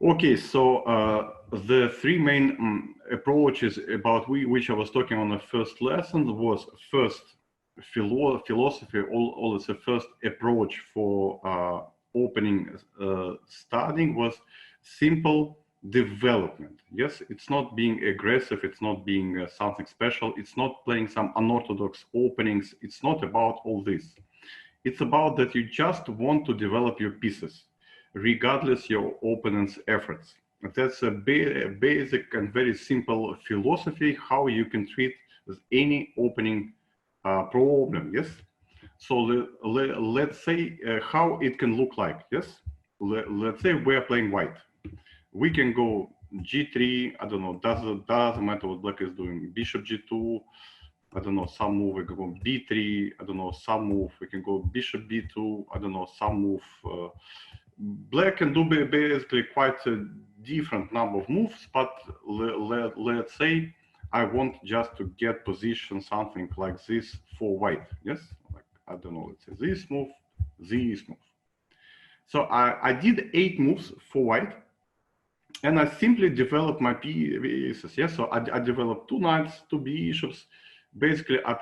Okay, so the three main approaches about which I was talking on the first lesson was first philosophy, all the first approach for opening studying was simple development. Yes, it's not being aggressive, it's not being something special, it's not playing some unorthodox openings, it's not about all this. It's about that you just want to develop your pieces, regardless your opponent's efforts. That's a basic and very simple philosophy how you can treat any opening problem. Yes. So let's say how it can look like. Yes. Let's say we're playing white. We can go g3. I don't know. Doesn't matter what black is doing. Bishop g2. I don't know, some move, we can go b3, I don't know, some move, we can go bishop b2, I don't know, some move. Black can do basically quite a different number of moves, but let's say I want just to get position something like this for white, yes? Like, I don't know, let's say this move, this move. So I did 8 moves for white, and I simply developed my pieces, yes? So I developed 2 knights, 2 bishops. Basically, I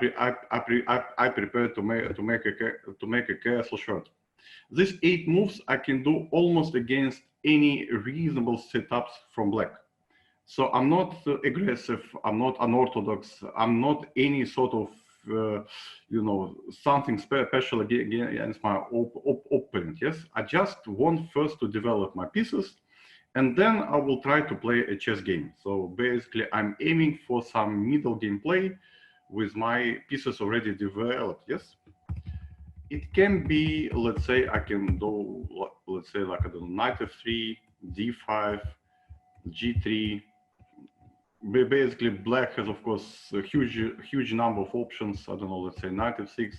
prepare to make a castle short. These 8 moves I can do almost against any reasonable setups from black. So I'm not aggressive. I'm not unorthodox. I'm not any sort of something special against my opponent. Yes, I just want first to develop my pieces, and then I will try to play a chess game. So basically, I'm aiming for some middle game play with my pieces already developed, yes? It can be, let's say, I can do, let's say, like I don't know, knight f3, d5, g3. Basically, black has, of course, a huge number of options. I don't know, let's say knight f6.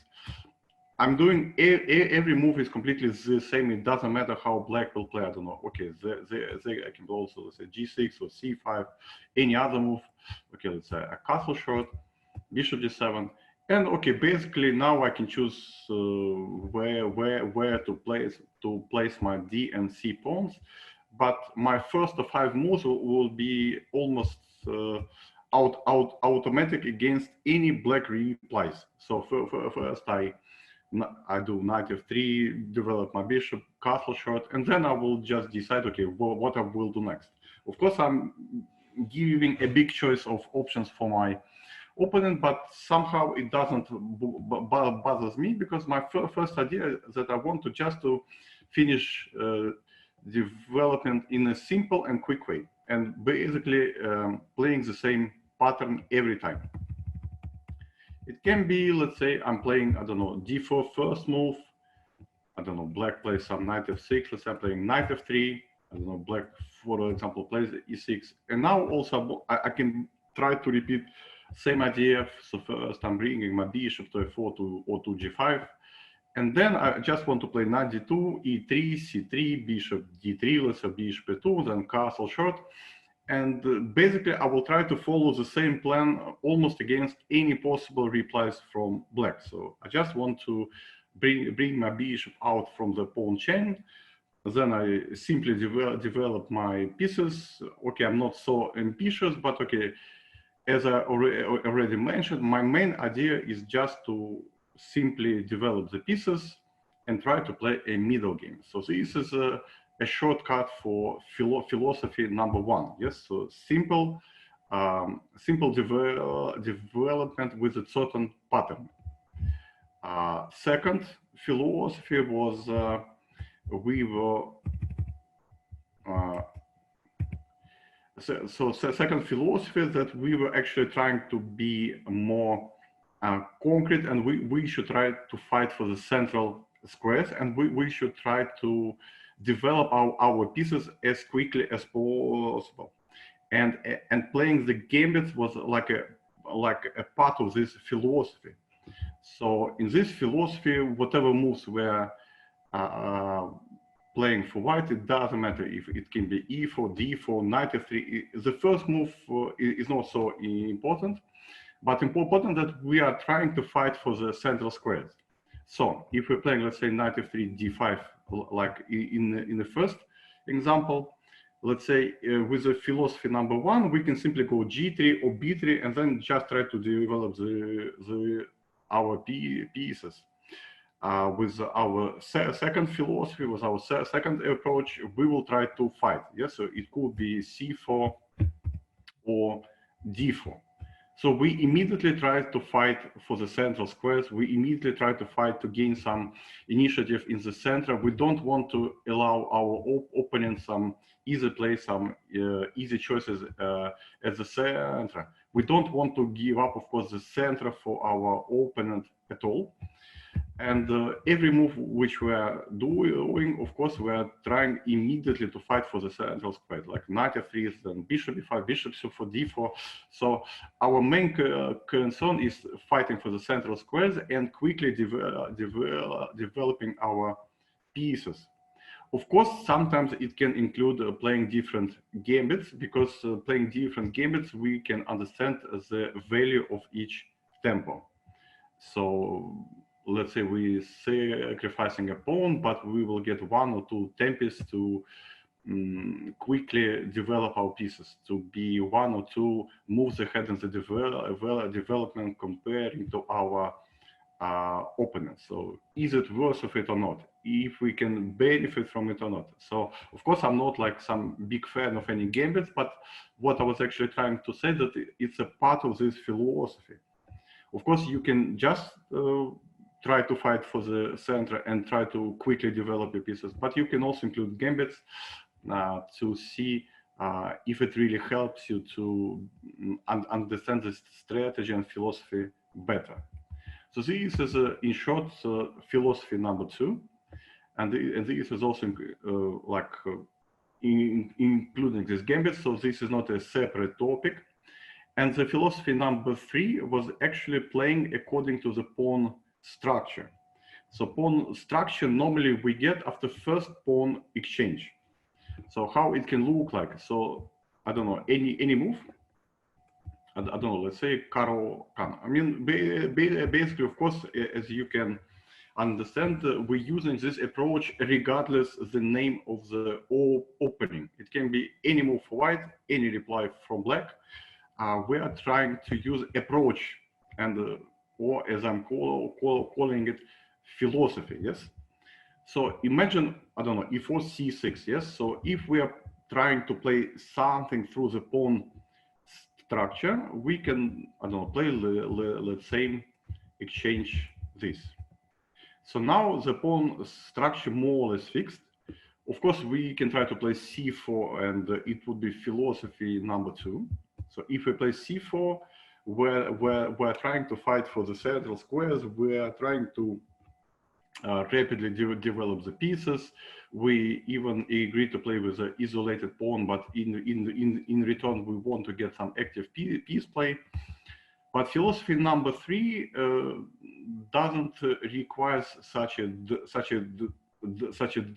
I'm doing, every move is completely the same. It doesn't matter how black will play. I don't know. Okay, I can also, let's say, g6 or c5, any other move. Okay, let's say a castle short, bishop g7, and okay, basically now I can choose where to place my d and c pawns, but my first of 5 moves will be almost automatic against any black replies. So first I do knight f3, develop my bishop, castle short, and then I will just decide, okay, what I will do next. Of course, I'm giving a big choice of options for my opponent, but somehow it doesn't bothers me, because my first idea is that I want to just to finish development in a simple and quick way, and basically playing the same pattern every time. It can be, let's say, I'm playing, I don't know, d4 first move. I don't know, black plays some knight f6. Let's say I'm playing knight f3. I don't know, black, for example, plays e6. And now also I can try to repeat same idea. So first I'm bringing my bishop to f4 or to g5. And then I just want to play knight d2, e3, c3, bishop d3, let's say bishop e2, then castle short. And basically, I will try to follow the same plan almost against any possible replies from black. So I just want to bring my bishop out from the pawn chain. Then I simply develop my pieces. Okay, I'm not so ambitious, but okay, as I already mentioned, my main idea is just to simply develop the pieces and try to play a middle game. So this is a shortcut for philosophy number 1. Yes, so simple development with a certain pattern. Second philosophy was we were so second philosophy is that we were actually trying to be more concrete, and we should try to fight for the central squares, and we should try to develop our pieces as quickly as possible. And playing the gambits was like a part of this philosophy. So in this philosophy, whatever moves were playing for white, it doesn't matter if it can be e4, d4, knight f3. The first move is not so important, but important that we are trying to fight for the central squares. So if we're playing, let's say, knight f3, d5, like in the first example, let's say with the philosophy number 1, we can simply go G3 or B3 and then just try to develop our pieces. With our second philosophy, with our second approach, we will try to fight. Yes, so it could be C4 or D4. So we immediately try to fight for the central squares. We immediately try to fight to gain some initiative in the center. We don't want to allow our opponent some easy play, some easy choices at the center. We don't want to give up, of course, the center for our opponent at all. And every move which we are doing, of course, we are trying immediately to fight for the central square, like knight f3, then bishop e5, bishop c4, d4. So our main concern is fighting for the central squares and quickly developing our pieces. Of course, sometimes it can include playing different gambits, because playing different gambits, we can understand the value of each tempo. So let's say we sacrificing a pawn, but we will get 1 or 2 tempos to quickly develop our pieces, to be 1 or 2 moves ahead in the development comparing to our opponents. So is it worth of it or not? If we can benefit from it or not. So of course, I'm not like some big fan of any gambits, but what I was actually trying to say that it's a part of this philosophy. Of course, you can just try to fight for the center and try to quickly develop your pieces, but you can also include gambits to see if it really helps you to understand the strategy and philosophy better. So this is, in short, philosophy number 2, and this is also including this gambit. So this is not a separate topic. And the philosophy number 3 was actually playing according to the pawn structure. So pawn structure normally we get after first pawn exchange. So how it can look like? So I don't know, any move. I don't know. Let's say Caro Can. I mean, basically, of course, as you can understand, we're using this approach regardless the name of the opening. It can be any move for white, any reply from black. We are trying to use approach, and or as I'm calling it, philosophy. Yes. So imagine, I don't know, e4 c6. Yes. So if we are trying to play something through the pawn structure, we can, I don't know, play let's say exchange this. So now the pawn structure more or less fixed. Of course, we can try to play c4, and it would be philosophy number 2. So if we play c4, we're trying to fight for the central squares. We are trying to rapidly develop the pieces. We even agree to play with an isolated pawn, but in return, we want to get some active piece play. But philosophy number 3 doesn't require such a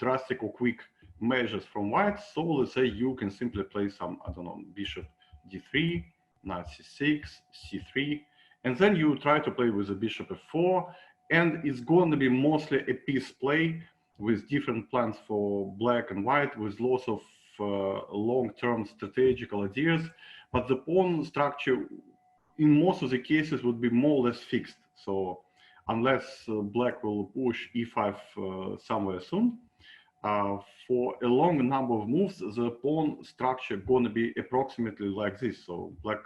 drastic or quick measures from white. So let's say you can simply play some, I don't know, bishop d3, knight c6, c3, and then you try to play with the bishop f4, and it's going to be mostly a piece play with different plans for black and white, with lots of long-term strategical ideas. But the pawn structure, in most of the cases, would be more or less fixed. So unless black will push e5 somewhere soon, for a long number of moves, the pawn structure going to be approximately like this. So black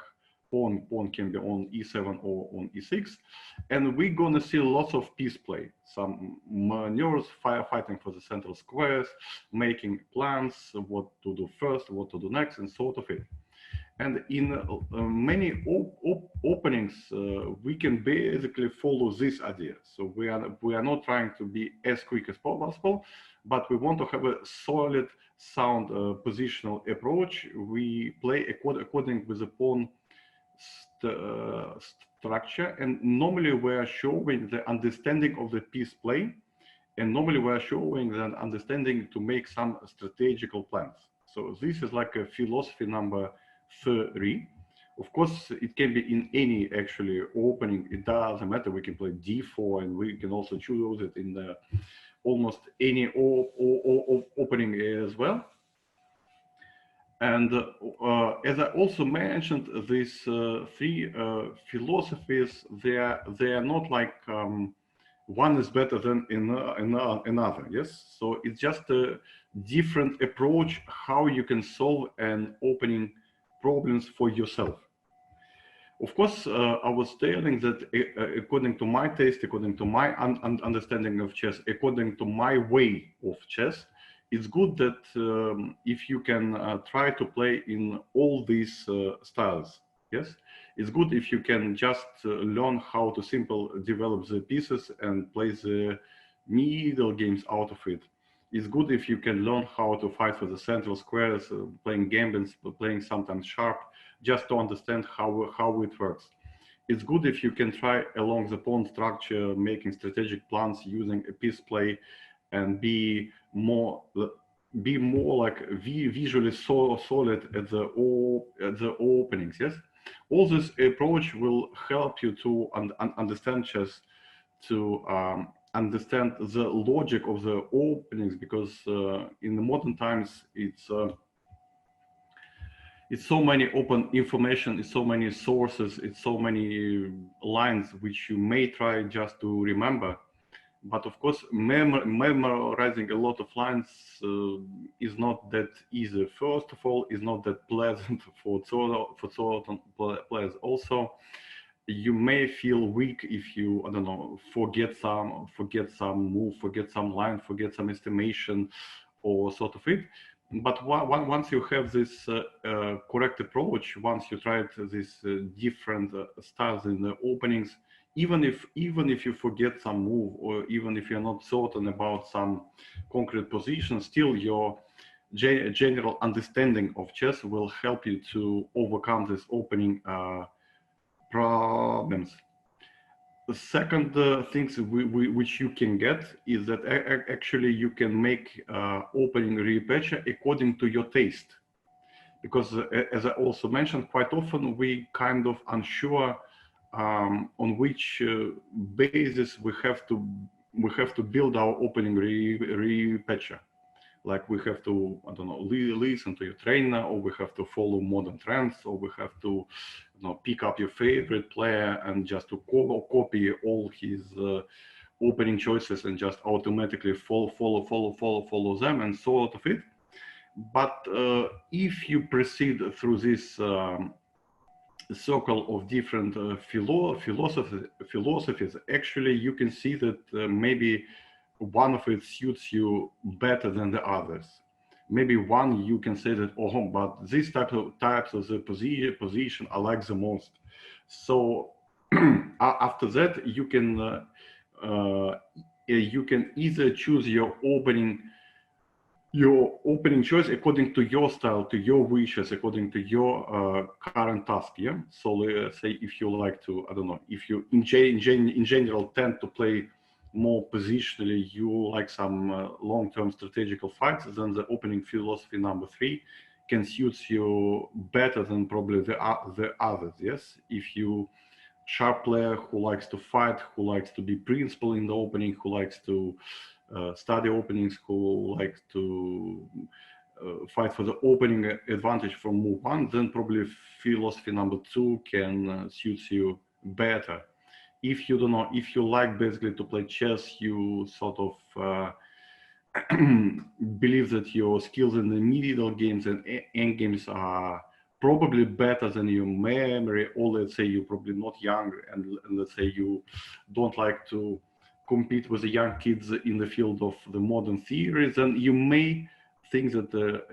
pawn can be on e7 or on e6, and we're going to see lots of piece play, some maneuvers, fighting for the central squares, making plans, what to do first, what to do next, and sort of it. And in many openings, we can basically follow this idea. So we are not trying to be as quick as possible, but we want to have a solid, sound positional approach. We play according with the pawn structure, and normally we are showing the understanding of the piece play, and normally we are showing the understanding to make some strategical plans. So this is like a philosophy number 3. Of course, it can be in any actually opening. It doesn't matter. We can play d4, and we can also choose it in the almost any opening as well. And as I also mentioned, these three philosophies, they are not like one is better than another. Yes, so it's just a different approach how you can solve an opening problems for yourself. Of course, I was telling that according to my taste, according to my understanding of chess, according to my way of chess, it's good that if you can try to play in all these styles. Yes, it's good if you can just learn how to simple develop the pieces and play the middle games out of it. It's good if you can learn how to fight for the central squares, playing gambits, playing sometimes sharp, just to understand how it works. It's good if you can try along the pawn structure, making strategic plans using a piece play, and be more like visually solid at the openings. Yes, all this approach will help you to understand chess, to understand the logic of the openings, because in the modern times it's so many open information, it's so many sources, it's so many lines which you may try just to remember. But of course, memorizing a lot of lines is not that easy. First of all, is not that pleasant for certain players. Also, you may feel weak if you, I don't know, forget some move, forget some line, forget some estimation, or sort of it. But once you have this correct approach, once you tried these different styles in the openings, even if you forget some move, or even if you're not certain about some concrete position, still your general understanding of chess will help you to overcome this opening problems. The second things which you can get is that actually you can make opening repatch according to your taste. Because as I also mentioned, quite often we kind of unsure on which basis we have to build our opening repatcher. Like we have to, I don't know, listen to your trainer, or we have to follow modern trends, or we have to, pick up your favorite player and just to copy all his opening choices and just automatically follow them and sort of it. But if you proceed through this circle of different philosophies, actually you can see that maybe one of it suits you better than the others. Maybe one you can say that, oh, but these types of the position I like the most. So after that, you can either choose your opening choice according to your style, to your wishes, according to your current task. Yeah. So let's say if you like to, I don't know, if you in general tend to play more positionally, you like some long-term strategical fights, then the opening philosophy number 3 can suit you better than probably the others. Yes. If you sharp player who likes to fight, who likes to be principal in the opening, who likes to study openings, who like to fight for the opening advantage from move 1, then probably philosophy number 2 can suit you better. If you don't know, if you like basically to play chess, you sort of believe that your skills in the middle games and end games are probably better than your memory, or let's say you're probably not young, and let's say you don't like to compete with the young kids in the field of the modern theories, then you may think that the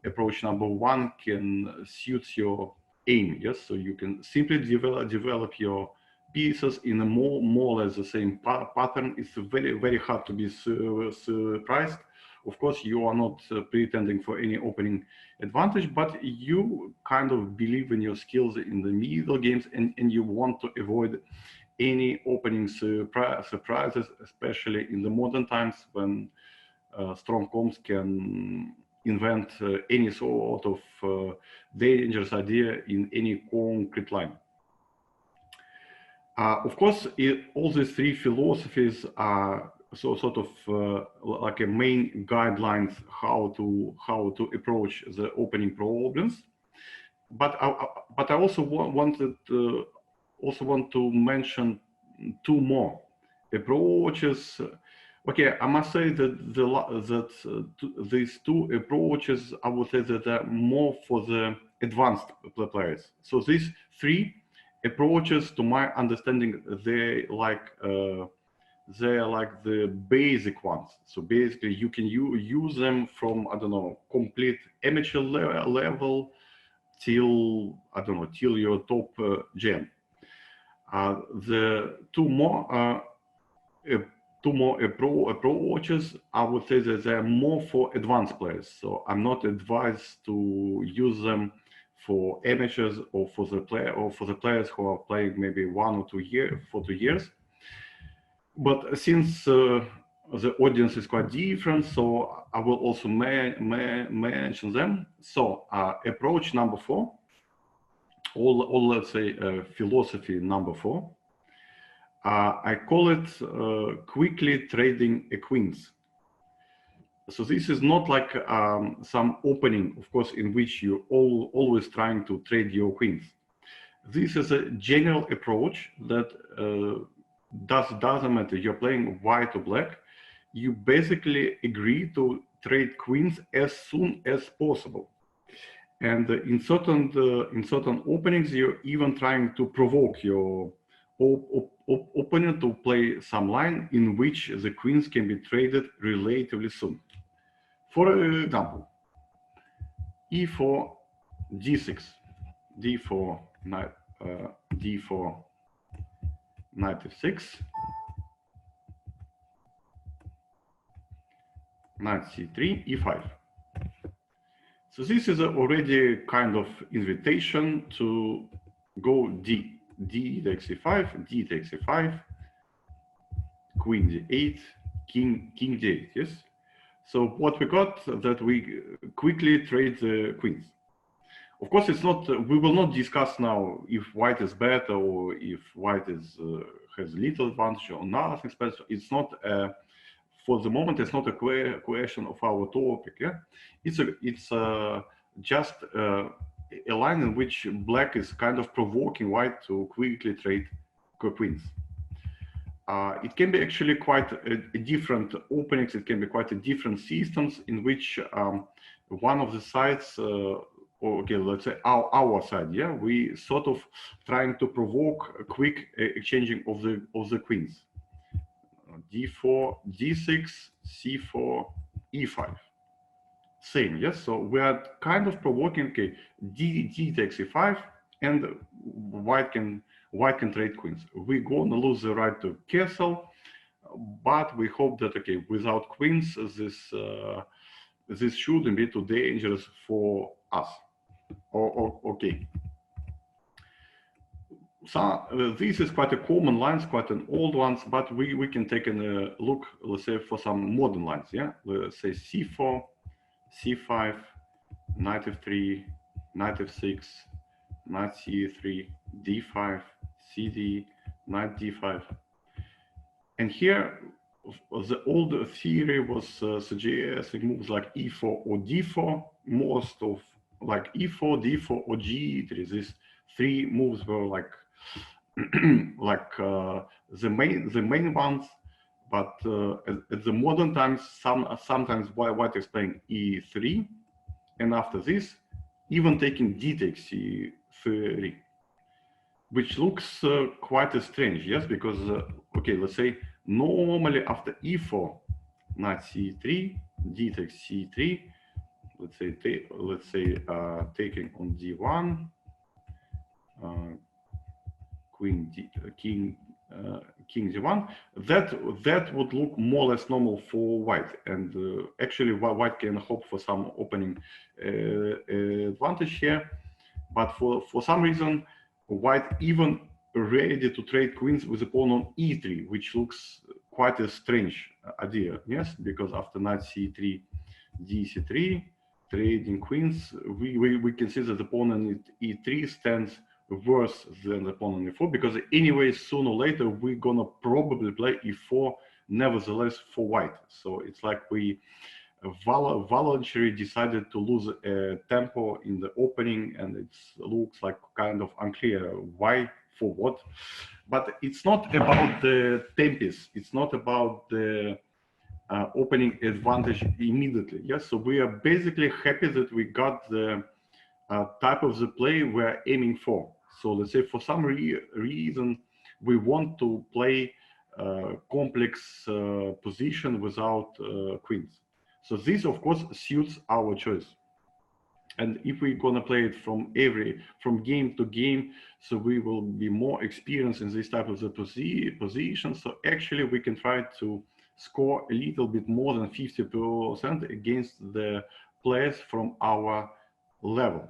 approach number 1 can suit your aim. Yes, so you can simply develop your pieces in a more or less the same pattern. It's very hard to be surprised. Of course, you are not pretending for any opening advantage, but you kind of believe in your skills in the middle games, and you want to avoid any opening surprises, especially in the modern times when strong comps can invent any sort of dangerous idea in any concrete line. Of course, all these 3 philosophies are so sort of like a main guidelines how to approach the opening problems. But I also want to mention two more approaches. Okay, I must say that these two approaches, I would say that are more for the advanced players. So these three approaches, to my understanding, they're like the basic ones. So basically, you can use them from, I don't know, complete amateur level till, I don't know, till your top GM. The two more approaches, I would say that they're more for advanced players. So I'm not advised to use them for amateurs or for the players who are playing maybe 1 or 2 years. But since the audience is quite different, so I will also mention them. So approach number 4, or let's say philosophy number 4. I call it quickly trading a queens. So this is not like some opening, of course, in which you're always trying to trade your queens. This is a general approach that doesn't matter you're playing white or black. You basically agree to trade queens as soon as possible. And in certain openings, you're even trying to provoke your opponent to play some line in which the queens can be traded relatively soon. For example, e4, d6, d4, d4, knight f6, knight c3, e5. So this is already kind of invitation to go d takes e5, d takes e5, queen d8, king d8, yes? So what we got that we quickly trade the queens. Of course, it's not. We will not discuss now if white is better or if white is has little advantage or nothing special. It's not. For the moment, it's not a question of our topic. Yeah, it's just a line in which black is kind of provoking white to quickly trade queens. It can be actually quite a different openings. It can be quite a different systems in which one of the sides, okay, let's say our side, yeah, we sort of trying to provoke a quick exchanging of the queens. d4, d6, c4, e5. Same, yes. So we are kind of provoking. Okay, d takes e5, and white can trade queens. We're gonna lose the right to castle, but we hope that, okay, without queens, this shouldn't be too dangerous for us. Okay. So this is quite a common lines, quite an old ones, but we can take a look, let's say, for some modern lines. Yeah, let's say c4, c5, knight f3, knight f6, knight c3, d5, cd, knight d5. And here, the old theory was suggesting moves like e4 or d4. Most of like e4, d4, or g3. These three moves were like like the main ones. But at the modern times, sometimes white is playing e3, and after this, even taking d takes c3, which looks quite strange, yes, because okay, let's say normally after e4, knight c3, d takes c3, let's say taking on d1, king d1, that would look more or less normal for white, and actually white can hope for some opening advantage here, but for some reason white even ready to trade queens with a pawn on e3, which looks quite a strange idea, yes, because after knight c3, d c3, trading queens, we can see that the pawn on e3 stands worse than the pawn on e4, because anyway, sooner or later we're gonna probably play e4 nevertheless for white. So it's like we voluntarily decided to lose tempo in the opening, and it looks like kind of unclear why, for what. But it's not about the tempos. It's not about the opening advantage immediately. Yes, so we are basically happy that we got the type of the play we're aiming for. So let's say for some reason we want to play complex position without queens. So this, of course, suits our choice. And if we're gonna play it from game to game, so we will be more experienced in this type of the position. So actually, we can try to score a little bit more than 50% against the players from our level.